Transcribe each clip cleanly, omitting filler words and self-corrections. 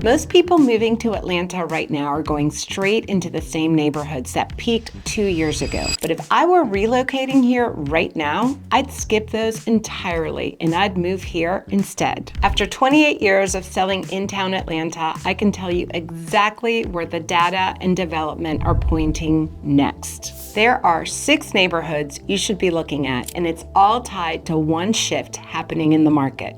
Most people moving to Atlanta right now are going straight into the same neighborhoods that peaked 2 years ago. But if I were relocating here right now, I'd skip those entirely and I'd move here instead. After 28 years of selling in town Atlanta, I can tell you exactly where the data and development are pointing next. There are 6 neighborhoods you should be looking at, and it's all tied to one shift happening in the market.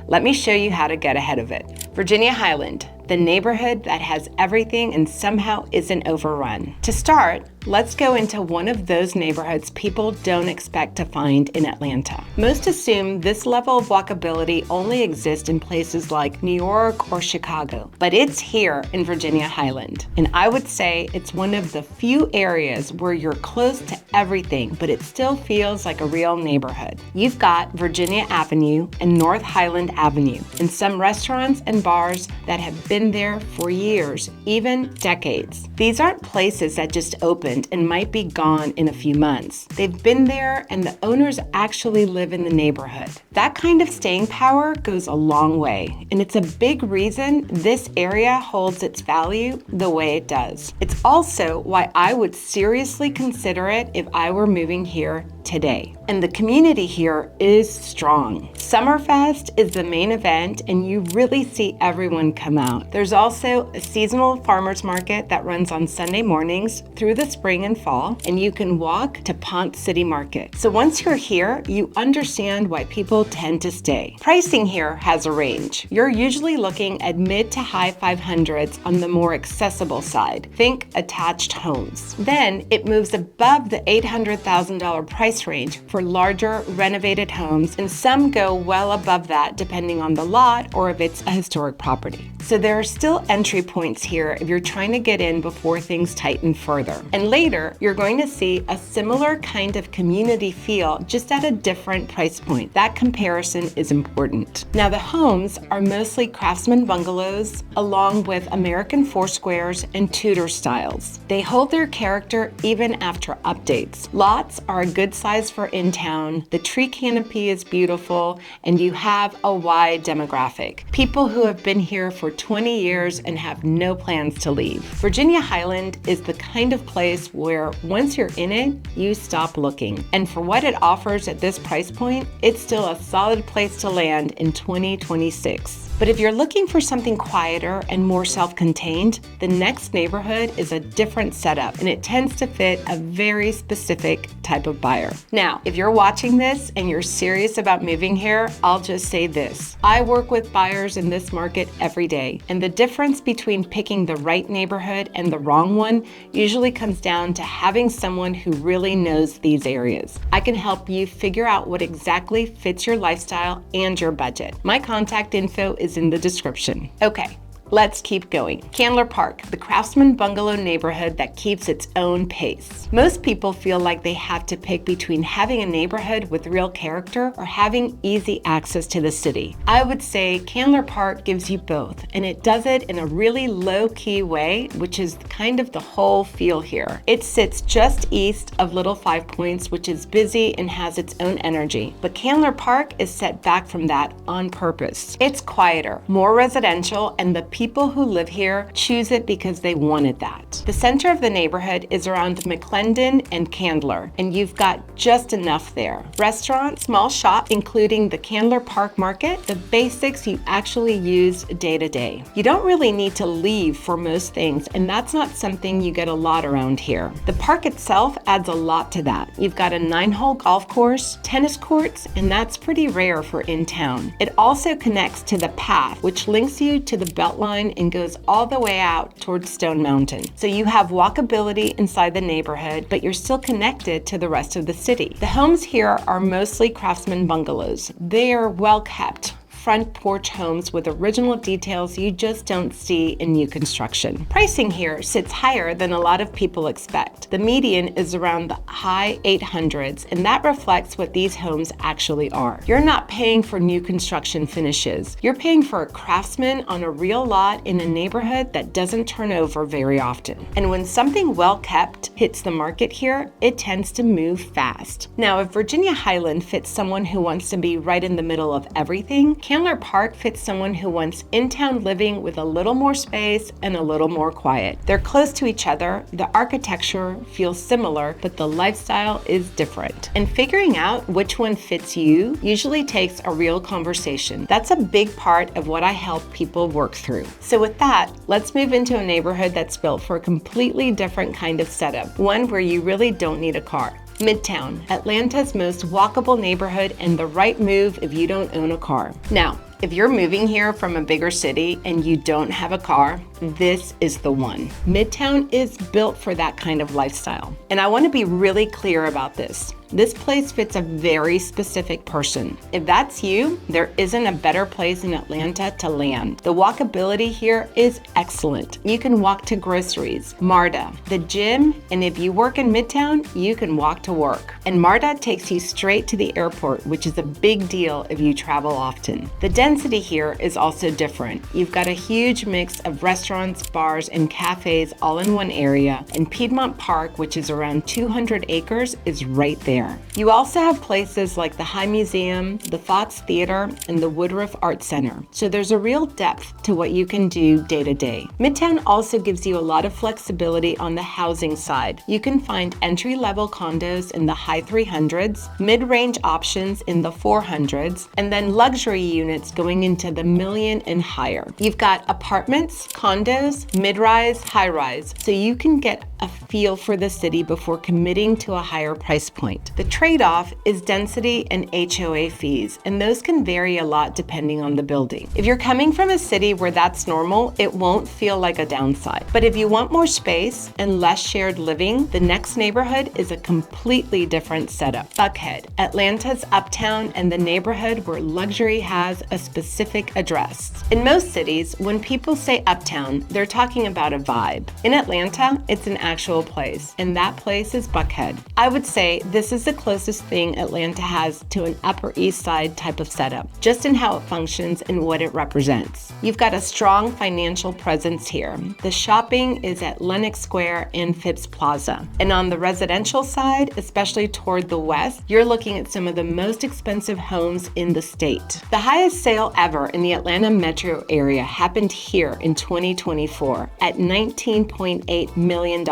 Let me show you how to get ahead of it. Virginia Highland, the neighborhood that has everything and somehow isn't overrun. To start, let's go into one of those neighborhoods people don't expect to find in Atlanta. Most assume this level of walkability only exists in places like New York or Chicago, but it's here in Virginia Highland. And I would say it's one of the few areas where you're close to everything, but it still feels like a real neighborhood. You've got Virginia Avenue and North Highland Avenue, and some restaurants and bars that have been there for years, even decades. These aren't places that just opened and might be gone in a few months. They've been there and the owners actually live in the neighborhood. That kind of staying power goes a long way, and it's a big reason this area holds its value the way it does. It's also why I would seriously consider it if I were moving here today. And the community here is strong. Summerfest is the main event and you really see everyone come out. There's also a seasonal farmers market that runs on Sunday mornings through the spring and fall, and you can walk to Ponce City Market. So once you're here, you understand why people tend to stay. Pricing here has a range. You're usually looking at mid to high 500s on the more accessible side. Think attached homes. Then it moves above the $800,000 price range for larger renovated homes, and some go well above that depending on the lot or if it's a historic property. So there are still entry points here if you're trying to get in before things tighten further. And later, you're going to see a similar kind of community feel, just at a different price point. That comparison is important. Now, the homes are mostly Craftsman bungalows, along with American Foursquares and Tudor styles. They hold their character even after updates. Lots are a good size for in town, the tree canopy is beautiful, and you have a wide demographic. People who have been here for 20 years and have no plans to leave. Virginia Highland is the kind of place where once you're in it, you stop looking. And for what it offers at this price point, it's still a solid place to land in 2026. But if you're looking for something quieter and more self-contained, the next neighborhood is a different setup, and it tends to fit a very specific type of buyer. Now, if you're watching this and you're serious about moving here, I'll just say this. I work with buyers in this market every day, and the difference between picking the right neighborhood and the wrong one usually comes down to having someone who really knows these areas. I can help you figure out what exactly fits your lifestyle and your budget. My contact info is in the description. Okay, let's keep going. Candler Park, the Craftsman bungalow neighborhood that keeps its own pace. Most people feel like they have to pick between having a neighborhood with real character or having easy access to the city. I would say Candler Park gives you both, and it does it in a really low-key way, which is kind of the whole feel here. It sits just east of Little Five Points, which is busy and has its own energy, but Candler Park is set back from that on purpose. It's quieter, more residential, and the people who live here choose it because they wanted that. The center of the neighborhood is around McClendon and Candler, and you've got just enough there. Restaurant, small shop, including the Candler Park Market, the basics you actually use day to day. You don't really need to leave for most things, and that's not something you get a lot around here. The park itself adds a lot to that. You've got a 9-hole golf course, tennis courts, and that's pretty rare for in town. It also connects to the path, which links you to the Beltline and goes all the way out towards Stone Mountain. So you have walkability inside the neighborhood, but you're still connected to the rest of the city. The homes here are mostly Craftsman bungalows. They are well kept. Front porch homes with original details you just don't see in new construction. Pricing here sits higher than a lot of people expect. The median is around the high 800s, and that reflects what these homes actually are. You're not paying for new construction finishes. You're paying for a Craftsman on a real lot in a neighborhood that doesn't turn over very often. And when something well kept hits the market here, it tends to move fast. Now, if Virginia Highland fits someone who wants to be right in the middle of everything, Chandler Park fits someone who wants in-town living with a little more space and a little more quiet. They're close to each other, the architecture feels similar, but the lifestyle is different. And figuring out which one fits you usually takes a real conversation. That's a big part of what I help people work through. So with that, let's move into a neighborhood that's built for a completely different kind of setup, one where you really don't need a car. Midtown, Atlanta's most walkable neighborhood and the right move if you don't own a car. Now, if you're moving here from a bigger city and you don't have a car, this is the one. Midtown is built for that kind of lifestyle. And I want to be really clear about this. This place fits a very specific person. If that's you, there isn't a better place in Atlanta to land. The walkability here is excellent. You can walk to groceries, MARTA, the gym, and if you work in Midtown, you can walk to work. And MARTA takes you straight to the airport, which is a big deal if you travel often. The density here is also different. You've got a huge mix of restaurants, bars, and cafes all in one area, and Piedmont Park, which is around 200 acres, is right there. You also have places like the High Museum, the Fox Theater, and the Woodruff Art Center. So there's a real depth to what you can do day to day. Midtown also gives you a lot of flexibility on the housing side. You can find entry-level condos in the high 300s, mid-range options in the 400s, and then luxury units going into the million and higher. You've got apartments, condos, mid-rise, high-rise, so you can get a feel for the city before committing to a higher price point. The trade-off is density and HOA fees, and those can vary a lot depending on the building. If you're coming from a city where that's normal, it won't feel like a downside. But if you want more space and less shared living, the next neighborhood is a completely different setup. Buckhead, Atlanta's uptown and the neighborhood where luxury has a specific address. In most cities, when people say uptown, they're talking about a vibe. In Atlanta, it's an actual place, and that place is Buckhead. I would say this is the closest thing Atlanta has to an Upper East Side type of setup, just in how it functions and what it represents. You've got a strong financial presence here. The shopping is at Lenox Square and Phipps Plaza. And on the residential side, especially toward the west, you're looking at some of the most expensive homes in the state. The highest sale ever in the Atlanta metro area happened here in 2024 at $19.8 million,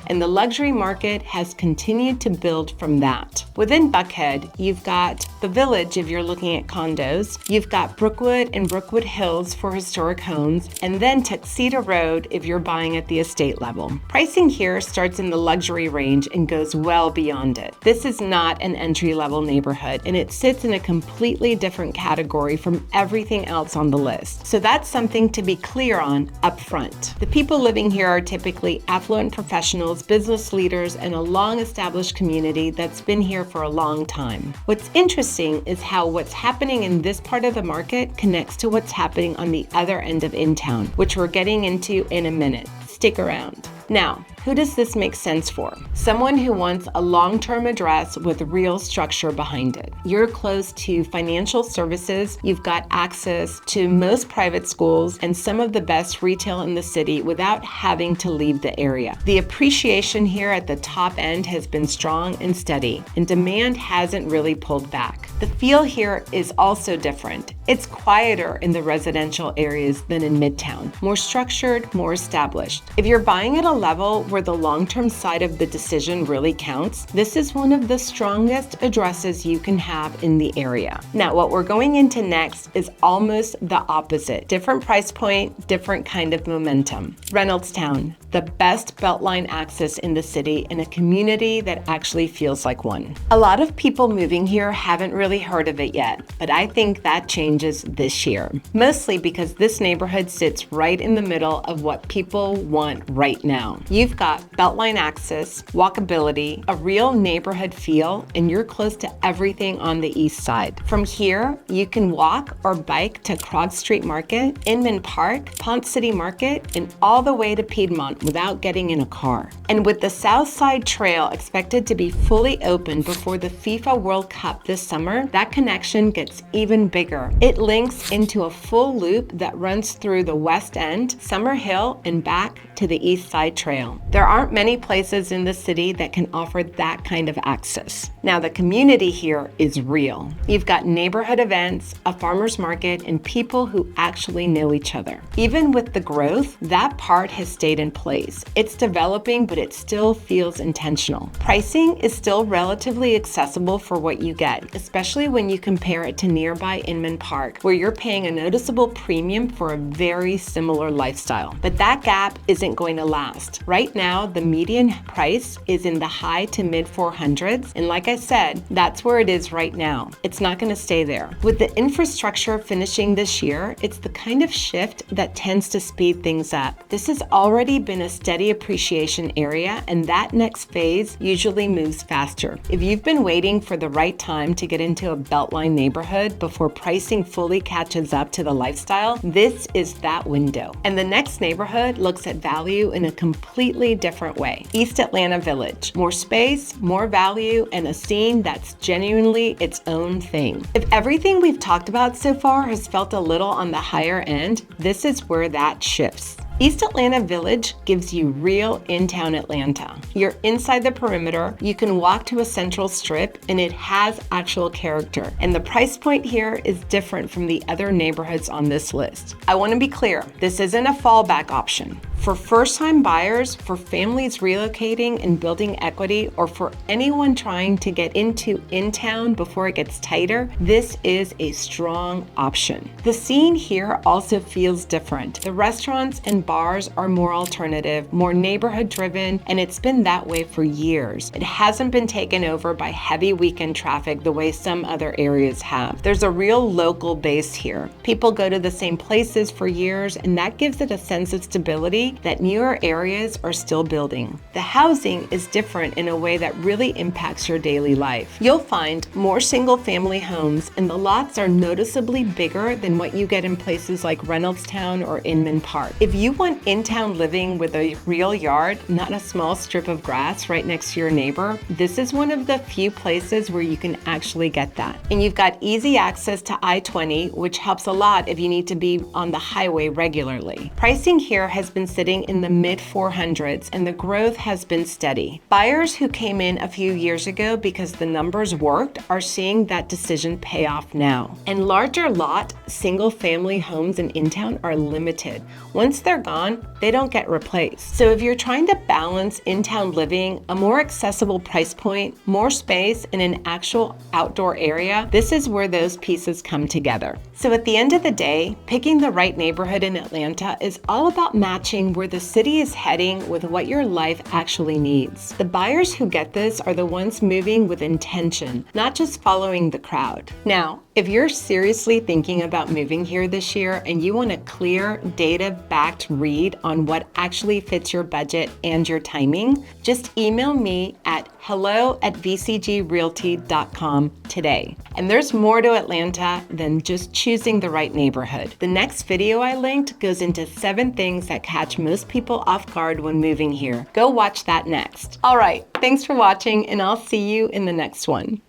and the luxury market has continued to build from that. Within Buckhead, you've got the Village if you're looking at condos, you've got Brookwood and Brookwood Hills for historic homes, and then Tuxedo Road if you're buying at the estate level. Pricing here starts in the luxury range and goes well beyond it. This is not an entry-level neighborhood, and it sits in a completely different category from everything else on the list. So that's something to be clear on up front. The people living here are typically affluent professionals, business leaders, and a long-established community that's been here for a long time. What's interesting is how what's happening in this part of the market connects to what's happening on the other end of in-town, which we're getting into in a minute. Stick around. Now, who does this make sense for? Someone who wants a long-term address with real structure behind it. You're close to financial services, you've got access to most private schools and some of the best retail in the city without having to leave the area. The appreciation here at the top end has been strong and steady, and demand hasn't really pulled back. The feel here is also different. It's quieter in the residential areas than in Midtown, more structured, more established. If you're buying at a level where the long-term side of the decision really counts, this is one of the strongest addresses you can have in the area. Now, what we're going into next is almost the opposite. Different price point, different kind of momentum. Reynolds Town, the best Beltline access in the city in a community that actually feels like one. A lot of people moving here haven't really heard of it yet, but I think that changes this year. Mostly because this neighborhood sits right in the middle of what people want right now. You've got Beltline access, walkability, a real neighborhood feel, and you're close to everything on the east side. From here, you can walk or bike to Krog Street Market, Inman Park, Ponce City Market, and all the way to Piedmont without getting in a car. And with the South Side Trail expected to be fully open before the FIFA World Cup this summer, that connection gets even bigger. It links into a full loop that runs through the West End, Summer Hill, and back to the East Side Trail. There aren't many places in the city that can offer that kind of access. Now, the community here is real. You've got neighborhood events, a farmer's market, and people who actually know each other. Even with the growth, that part has stayed in place. It's developing, but it still feels intentional. Pricing is still relatively accessible for what you get, especially when you compare it to nearby Inman Park, where you're paying a noticeable premium for a very similar lifestyle. But that gap isn't going to last. Right now, the median price is in the high to mid 400s, and like I said, that's where it is right now. It's not going to stay there. With the infrastructure finishing this year, it's the kind of shift that tends to speed things up. This has already been a steady appreciation area, and that next phase usually moves faster. If you've been waiting for the right time to get into a Beltline neighborhood before pricing fully catches up to the lifestyle, this is that window. And the next neighborhood looks at value in a completely different way. East Atlanta Village. More space, more value, and a scene that's genuinely its own thing. If everything we've talked about so far has felt a little on the higher end, this is where that shifts. East Atlanta Village gives you real in-town Atlanta. You're inside the perimeter, you can walk to a central strip, and it has actual character. And the price point here is different from the other neighborhoods on this list. I want to be clear, this isn't a fallback option. For first-time buyers, for families relocating and building equity, or for anyone trying to get into in-town before it gets tighter, this is a strong option. The scene here also feels different. The restaurants and bars are more alternative, more neighborhood-driven, and it's been that way for years. It hasn't been taken over by heavy weekend traffic the way some other areas have. There's a real local base here. People go to the same places for years, and that gives it a sense of stability that newer areas are still building. The housing is different in a way that really impacts your daily life. You'll find more single-family homes, and the lots are noticeably bigger than what you get in places like Reynolds or Inman Park. If you want in-town living with a real yard, not a small strip of grass right next to your neighbor, this is one of the few places where you can actually get that. And you've got easy access to I-20, which helps a lot if you need to be on the highway regularly. Pricing here has been sitting in the mid 400s, and the growth has been steady. Buyers who came in a few years ago because the numbers worked are seeing that decision pay off now. And larger lot, single-family homes in town are limited. Once they're gone, they don't get replaced. So if you're trying to balance in-town living, a more accessible price point, more space, and an actual outdoor area, this is where those pieces come together. So at the end of the day, picking the right neighborhood in Atlanta is all about matching where the city is heading with what your life actually needs. The buyers who get this are the ones moving with intention, not just following the crowd. Now, if you're seriously thinking about moving here this year and you want a clear, data-backed read on what actually fits your budget and your timing, just email me at hello@vcgrealty.com today. And there's more to Atlanta than just choosing the right neighborhood. The next video I linked goes into 7 things that catch most people off guard when moving here. Go watch that next. All right, thanks for watching, and I'll see you in the next one.